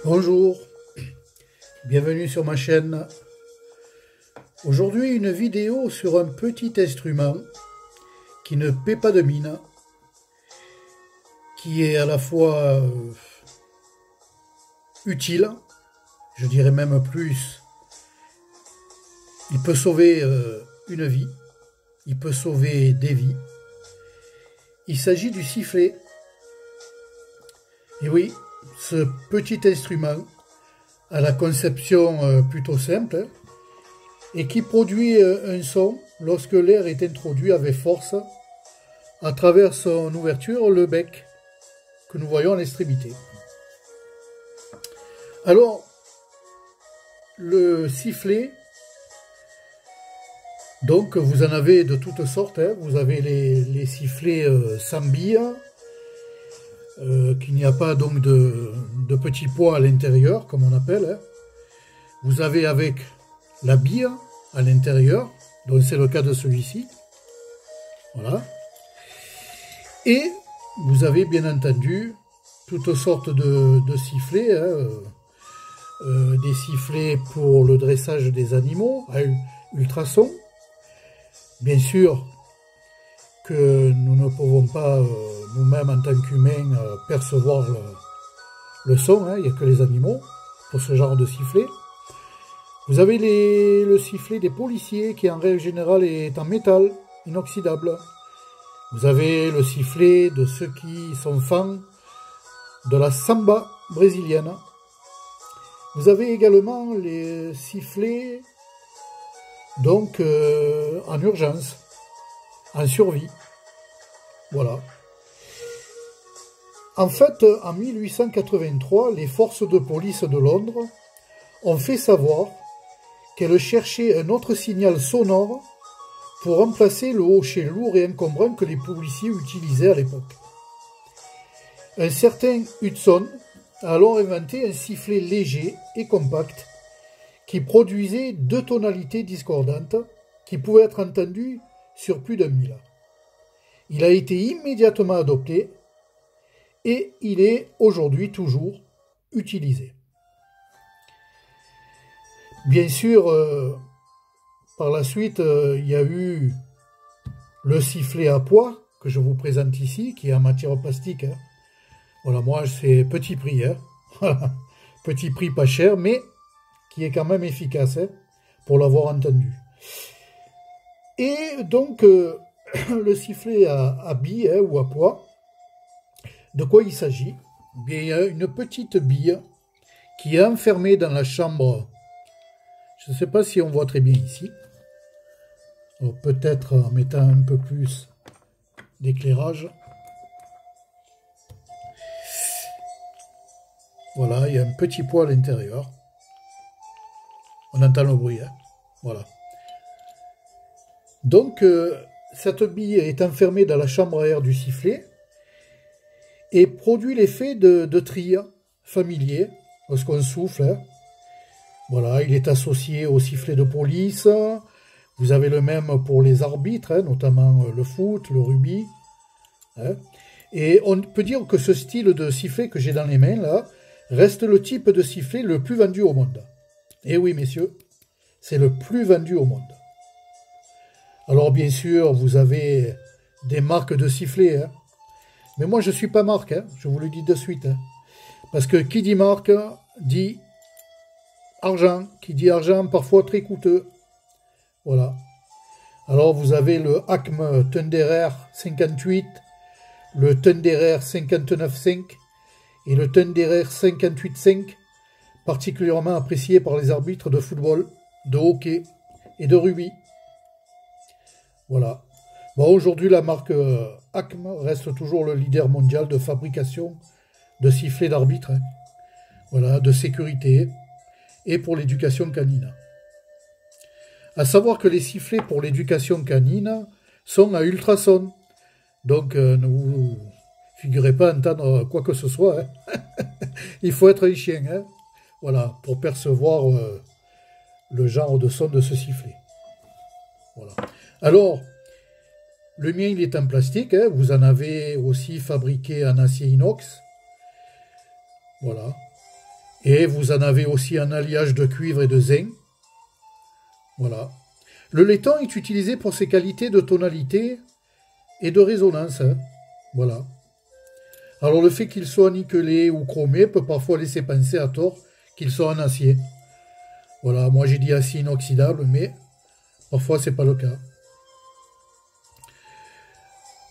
Bonjour, bienvenue sur ma chaîne. Aujourd'hui, une vidéo sur un petit instrument qui ne paie pas de mine, qui est à la fois utile, je dirais même plus. Il peut sauver une vie, il peut sauver des vies. Il s'agit du sifflet. Et oui, ce petit instrument a la conception plutôt simple et qui produit un son lorsque l'air est introduit avec force à travers son ouverture, le bec, que nous voyons à l'extrémité. Alors, le sifflet, donc vous en avez de toutes sortes, hein. Vous avez les sifflets sans bille, qu'il n'y a pas donc de petits pois à l'intérieur, comme on appelle, hein. Vous avez avec la bille à l'intérieur, donc c'est le cas de celui-ci. Voilà. Et vous avez bien entendu toutes sortes de sifflets, hein, des sifflets pour le dressage des animaux à ultrasons. Bien sûr que nous ne pouvons pas nous-mêmes en tant qu'humains percevoir le son, hein, il n'y a que les animaux pour ce genre de sifflet. Vous avez le sifflet des policiers qui en règle générale est en métal inoxydable. Vous avez le sifflet de ceux qui sont fans de la samba brésilienne. Vous avez également les sifflets donc en urgence, en survie. Voilà. En fait, en 1883, les forces de police de Londres ont fait savoir qu'elles cherchaient un autre signal sonore pour remplacer le hochet lourd et encombrant que les policiers utilisaient à l'époque. Un certain Hudson a alors inventé un sifflet léger et compact qui produisait deux tonalités discordantes qui pouvaient être entendues sur plus d'un mille. Il a été immédiatement adopté et il est aujourd'hui toujours utilisé. Bien sûr, par la suite, il y a eu le sifflet à pois que je vous présente ici, qui est en matière plastique, hein. Voilà, moi c'est petit prix, hein. Petit prix pas cher, mais qui est quand même efficace, hein, pour l'avoir entendu. Et donc, le sifflet à bille, hein, ou à pois, de quoi il s'agit? Bien, il y a une petite bille qui est enfermée dans la chambre. Je ne sais pas si on voit très bien ici. Peut-être en mettant un peu plus d'éclairage. Voilà, il y a un petit poids à l'intérieur. On entend le bruit, hein. Voilà. Donc, cette bille est enfermée dans la chambre à air du sifflet et produit l'effet de trille familier lorsqu'on souffle, hein. Voilà, il est associé au sifflet de police. Vous avez le même pour les arbitres, hein, notamment le foot, le rugby, hein. Et on peut dire que ce style de sifflet que j'ai dans les mains, là, reste le type de sifflet le plus vendu au monde. Et oui, messieurs, c'est le plus vendu au monde. Alors, bien sûr, vous avez des marques de sifflets, hein. Mais moi, je ne suis pas marque, hein, je vous le dis de suite, hein. Parce que qui dit marque, dit argent. Qui dit argent, parfois très coûteux. Voilà. Alors, vous avez le Acme Thunderer 58, le Thunderer 59.5 et le Thunderer 58.5, particulièrement appréciés par les arbitres de football, de hockey et de rugby. Voilà. Bon, aujourd'hui, la marque Acme reste toujours le leader mondial de fabrication de sifflets d'arbitre, hein. Voilà, de sécurité et pour l'éducation canine. À savoir que les sifflets pour l'éducation canine sont à ultrasons. Donc, ne vous figurez pas entendre quoi que ce soit, hein. Il faut être un chien, hein. Voilà, pour percevoir le genre de son de ce sifflet. Voilà. Alors, le mien, il est en plastique, hein. Vous en avez aussi fabriqué en acier inox. Voilà. Et vous en avez aussi un alliage de cuivre et de zinc. Voilà. Le laiton est utilisé pour ses qualités de tonalité et de résonance. Hein. Voilà. Alors le fait qu'il soit nickelé ou chromé peut parfois laisser penser à tort qu'il soit en acier. Voilà, moi j'ai dit acier inoxydable, mais parfois c'est pas le cas.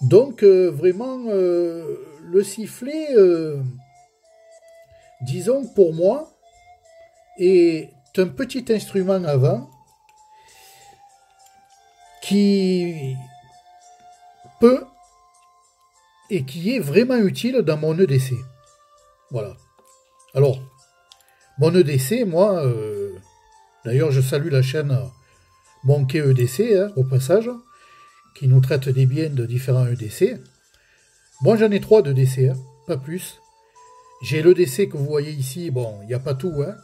Donc vraiment, le sifflet, disons pour moi, est un petit instrument à vent qui peut et qui est vraiment utile dans mon EDC. Voilà. Alors, mon EDC, moi, d'ailleurs je salue la chaîne Monkey EDC, hein, au passage, qui nous traite des biens de différents EDC. Moi j'en ai 3 d'EDC, hein, pas plus. J'ai l'EDC que vous voyez ici, bon, il n'y a pas tout, hein.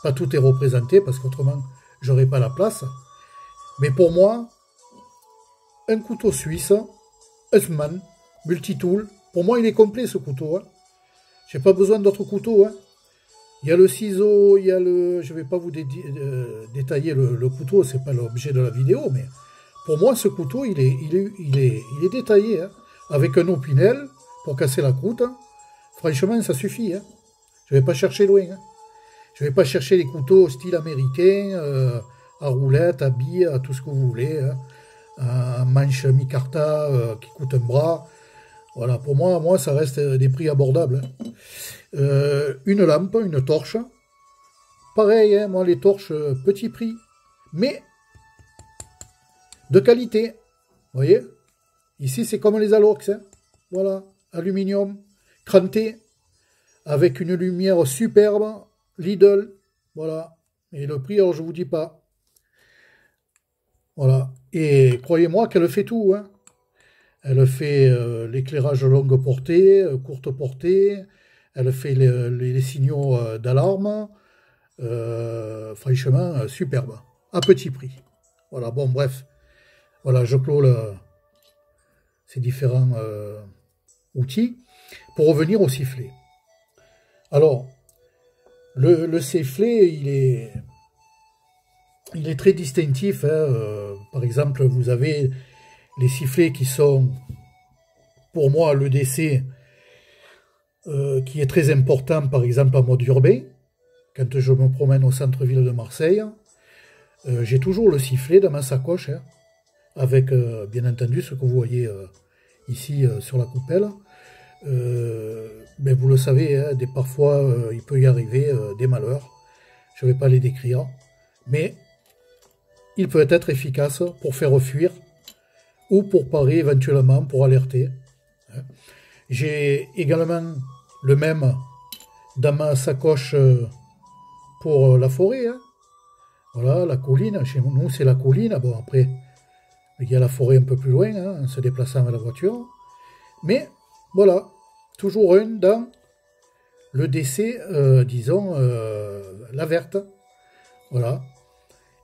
Pas tout est représenté, parce qu'autrement, j'aurais pas la place. Mais pour moi, un couteau suisse, Hussmann, multitool, pour moi il est complet ce couteau. Hein. J'ai pas besoin d'autres couteaux. Hein. Il y a le ciseau, il y a le... Je vais pas vous détailler le couteau, c'est pas l'objet de la vidéo, mais pour moi ce couteau il est détaillé. Hein. Avec un opinel pour casser la croûte. Hein. Franchement ça suffit. Hein. Je vais pas chercher loin. Hein. Je vais pas chercher les couteaux style américain, à roulette, à billes, à tout ce que vous voulez. Hein. Un manche micarta qui coûte un bras. Voilà, pour moi ça reste des prix abordables. Une lampe, une torche. Pareil, hein, moi les torches, petit prix. Mais de qualité. Vous voyez? Ici c'est comme les Alox. Hein. Voilà, aluminium, cranté, avec une lumière superbe. Lidl. Voilà. Et le prix, alors je vous dis pas. Voilà. Et croyez-moi qu'elle fait tout. Hein. Elle fait l'éclairage longue portée, courte portée. Elle fait les signaux d'alarme. Franchement, superbe. À petit prix. Voilà, bon, bref. Voilà, je clôt ces différents outils. Pour revenir au sifflet. Alors, le sifflet, il est très distinctif. Hein. Par exemple, vous avez les sifflets qui sont, pour moi, l'EDC, qui est très important, par exemple, en mode urbain. Quand je me promène au centre-ville de Marseille, j'ai toujours le sifflet dans ma sacoche, hein, avec, bien entendu, ce que vous voyez ici sur la coupelle. Ben vous le savez, hein, parfois, il peut y arriver des malheurs. Je ne vais pas les décrire. Mais il peut être efficace pour faire fuir ou pour parer éventuellement, pour alerter. J'ai également le même dans ma sacoche pour la forêt. Hein. Voilà, la colline. Chez nous, c'est la colline. Bon, après, il y a la forêt un peu plus loin, hein, en se déplaçant avec la voiture. Mais, voilà, toujours un dans le DC, disons, la verte. Voilà.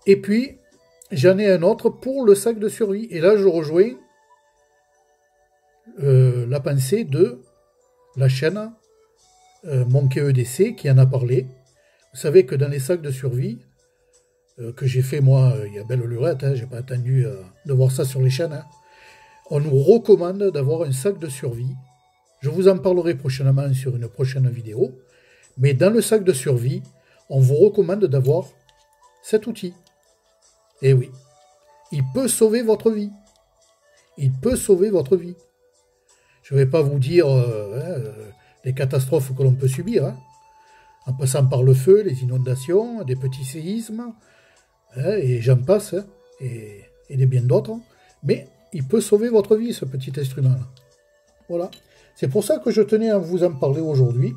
Et puis, j'en ai un autre pour le sac de survie. Et là, je rejoins la pensée de la chaîne Monkey EDC qui en a parlé. Vous savez que dans les sacs de survie, que j'ai fait moi, il y a belle lurette, hein, j'ai pas attendu de voir ça sur les chaînes, hein, on nous recommande d'avoir un sac de survie. Je vous en parlerai prochainement sur une prochaine vidéo. Mais dans le sac de survie, on vous recommande d'avoir cet outil. Et oui, il peut sauver votre vie. Il peut sauver votre vie. Je ne vais pas vous dire les catastrophes que l'on peut subir, hein, en passant par le feu, les inondations, des petits séismes, hein, et j'en passe, hein, et des bien d'autres. Mais il peut sauver votre vie, ce petit instrument-là. Voilà. C'est pour ça que je tenais à vous en parler aujourd'hui,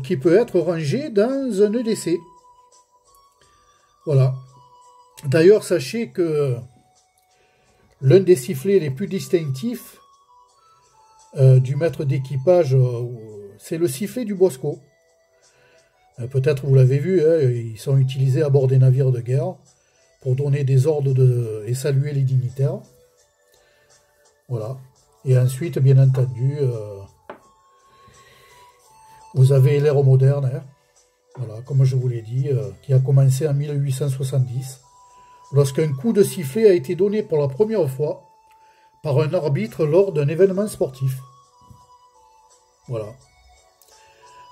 qui peut être rangé dans un EDC. Voilà. D'ailleurs, sachez que l'un des sifflets les plus distinctifs du maître d'équipage, c'est le sifflet du Bosco. Peut-être vous l'avez vu, hein, ils sont utilisés à bord des navires de guerre pour donner des ordres et saluer les dignitaires. Voilà. Et ensuite, bien entendu, Vous avez l'ère moderne, hein, voilà, comme je vous l'ai dit, qui a commencé en 1870, lorsqu'un coup de sifflet a été donné pour la première fois par un arbitre lors d'un événement sportif. Voilà.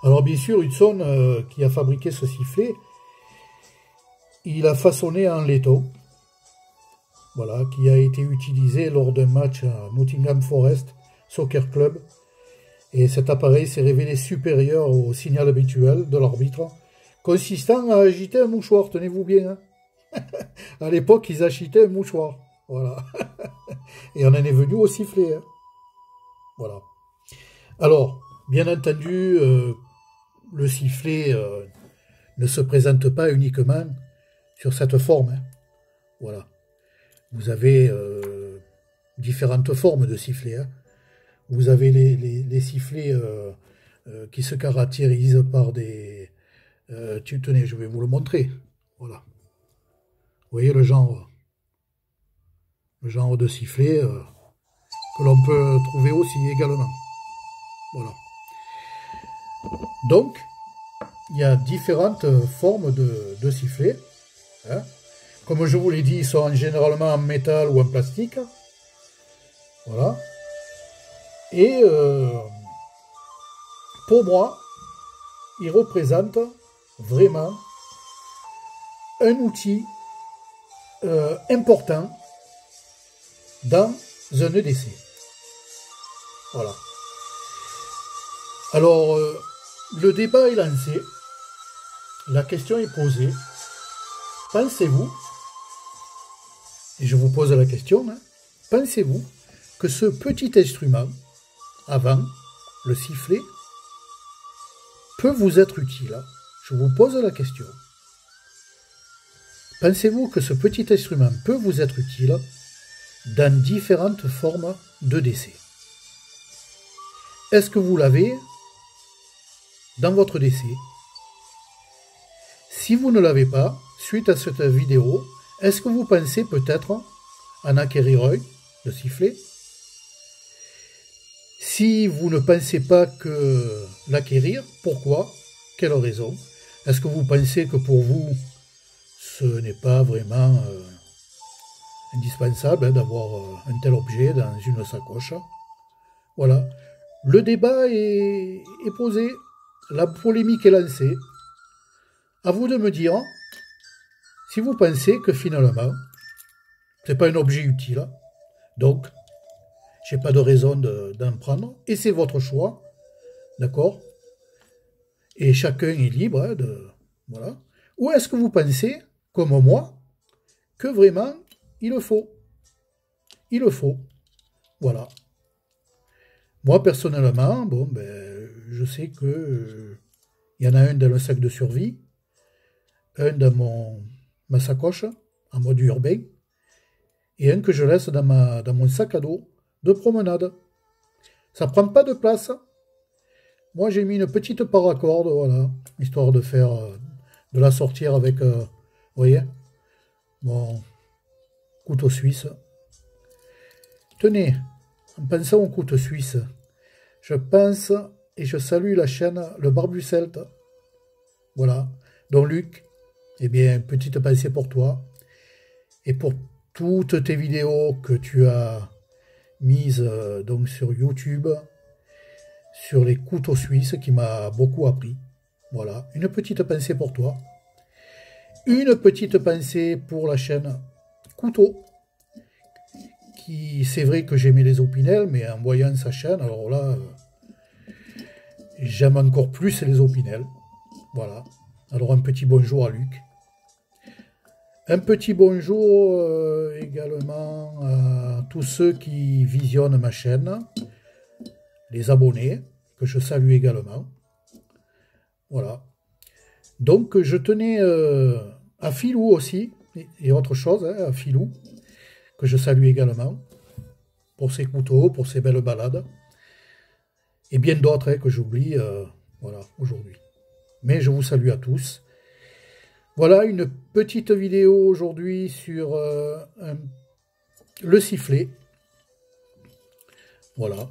Alors bien sûr, Hudson, qui a fabriqué ce sifflet, il a façonné un laiton, voilà, qui a été utilisé lors d'un match à Nottingham Forest Soccer Club. Et cet appareil s'est révélé supérieur au signal habituel de l'arbitre, consistant à agiter un mouchoir, tenez-vous bien. Hein. À l'époque, ils agitaient un mouchoir. Voilà. Et on en est venu au sifflet. Hein. Voilà. Alors, bien entendu, le sifflet ne se présente pas uniquement sur cette forme. Hein. Voilà. Vous avez différentes formes de sifflets. Hein. Vous avez les sifflets qui se caractérisent par des... tenez, je vais vous le montrer. Voilà. Vous voyez le genre de sifflet que l'on peut trouver aussi également. Voilà. Donc, il y a différentes formes de sifflets. Hein. Comme je vous l'ai dit, ils sont généralement en métal ou en plastique. Voilà. Et pour moi, ils représentent vraiment un outil important dans un EDC. Voilà. Alors, le débat est lancé, la question est posée. Pensez-vous, et je vous pose la question, hein, pensez-vous que ce petit instrument, avant le sifflet, peut vous être utile? Je vous pose la question. Pensez-vous que ce petit instrument peut vous être utile dans différentes formes d'EDC? Est-ce que vous l'avez dans votre DC? Si vous ne l'avez pas, suite à cette vidéo, est-ce que vous pensez peut-être en acquérir un de sifflet? Si vous ne pensez pas que l'acquérir, pourquoi? Quelle raison? Est-ce que vous pensez que pour vous, ce n'est pas vraiment indispensable d'avoir un tel objet dans une sacoche? Voilà. Le débat est posé, la polémique est lancée. À vous de me dire si vous pensez que finalement, c'est pas un objet utile, donc j'ai pas de raison d'en prendre, et c'est votre choix, d'accord? Et chacun est libre, hein, voilà. Ou est-ce que vous pensez, comme moi, que vraiment il le faut? Il le faut, voilà. Moi personnellement, bon ben, je sais que il y en a un dans le sac de survie, un dans ma sacoche en mode urbain, et un que je laisse dans mon sac à dos de promenade. Ça prend pas de place. Moi, j'ai mis une petite paracorde, voilà, histoire de faire, de la sortir avec, vous voyez, mon couteau suisse. Tenez, en pensant au couteau suisse, je pense et je salue la chaîne Le Barbu Celte. Voilà. Donc, Luc, eh bien, petite pensée pour toi et pour toutes tes vidéos que tu as mises donc sur YouTube, sur les couteaux suisses, qui m'a beaucoup appris. Voilà, une petite pensée pour toi. Une petite pensée pour la chaîne Couteau, qui, c'est vrai que j'aimais les Opinel, mais en voyant sa chaîne, alors là, j'aime encore plus les Opinel. Voilà, alors un petit bonjour à Luc. Un petit bonjour également à tous ceux qui visionnent ma chaîne, les abonnés, que je salue également. Voilà. Donc, je tenais à Philou aussi, et autre chose, hein, à Philou, que je salue également, pour ses couteaux, pour ses belles balades, et bien d'autres hein, que j'oublie voilà, aujourd'hui. Mais je vous salue à tous. Voilà une petite vidéo aujourd'hui sur le sifflet. Voilà.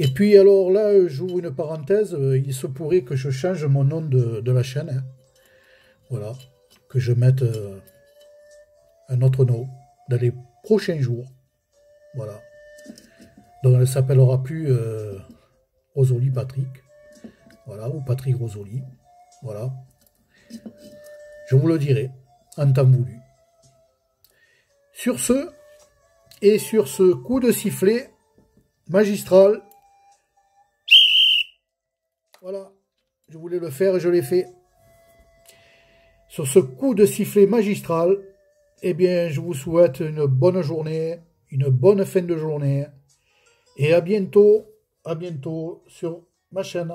Et puis alors là, j'ouvre une parenthèse, il se pourrait que je change mon nom de la chaîne. Hein. Voilà, que je mette un autre nom dans les prochains jours. Voilà. Donc elle ne s'appellera plus Rosoli Patrick. Voilà, ou Patrick Rosoli. Voilà. Je vous le dirai en temps voulu. Sur ce, et sur ce coup de sifflet magistral, voilà, je voulais le faire et je l'ai fait. Sur ce coup de sifflet magistral, eh bien, je vous souhaite une bonne journée, une bonne fin de journée, et à bientôt sur ma chaîne.